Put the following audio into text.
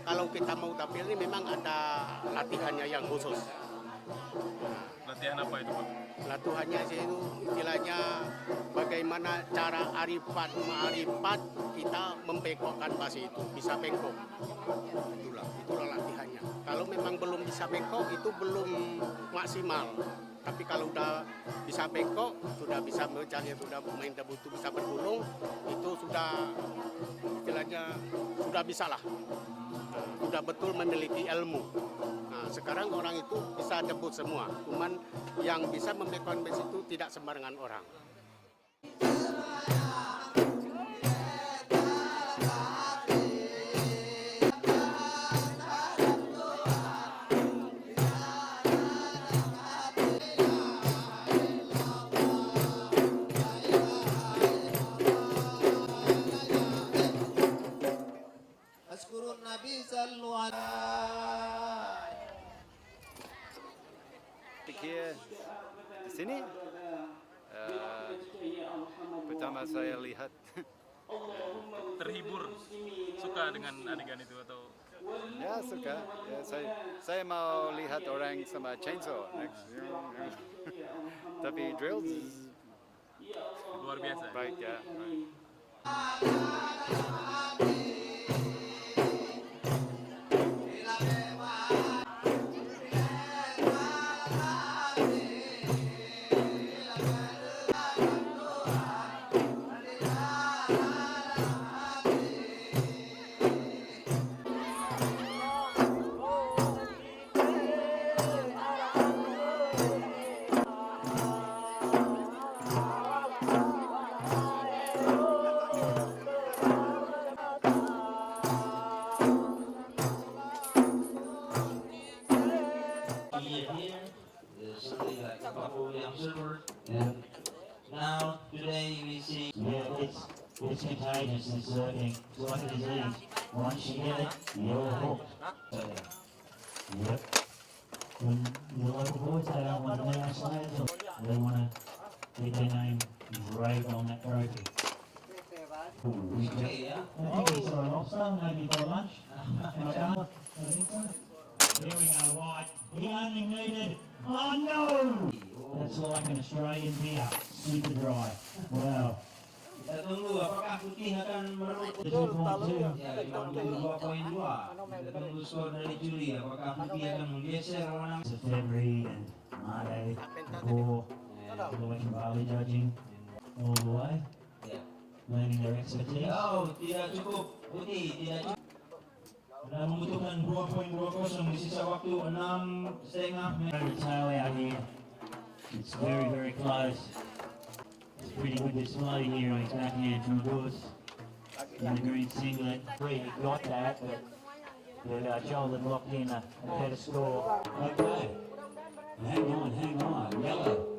kalau kita mau tampil ini memang ada latihannya yang khusus. Latihan apa itu, Pak? Latihannya itu istilahnya bagaimana cara arifat kita membengkokkan basi itu bisa bengkok. Itulah latihannya. Kalau memang belum bisa bengkok itu belum maksimal. Tapi kalau udah bisa bengkok, sudah bisa mencari, sudah main debu itu bisa bergulung, itu sudah istilahnya sudah bisa lah. Sudah betul memiliki ilmu. Nah, sekarang orang itu bisa debut semua. Cuman yang bisa membekon besi itu tidak sembarangan orang. Askurun Nabi sallallahu Here di sini pertama saya lihat Terhibur, suka dengan adegan itu atau? ya suka ya, saya mau lihat orang sama chainsaw next. Tapi drills Luar biasa. baik ya. And now today we see it's contagious, it's lurking. It's like a disease. Once you get it, you're hooked. Yep. When the local boys they don't want to be our slaves, they want to get their name engraved on that trophy. I think he's for a lobster, maybe for lunch. Here we go, White. He only needed. Oh no! That's like an Australian beer, super dry. Wow. Kita tunggu apakah putih akan merebut The 2.2. ya 52.2. Kita tunggu skor dari Juli apakah putih akan menggeser warna. It's a February and Mate, Gore, all the way from Bali judging, all the way, Ya. learning their expertise. Oh, tidak cukup putih, tidak cukup. Dan membutuhkan 2.20 di sisa waktu 6,5 menit. Favorite tail out here. It's very, very close. It's pretty good display here on his backhand from Woods in the green singlet. He got that, but Joel had locked in a better score. Okay. Hang on, yellow.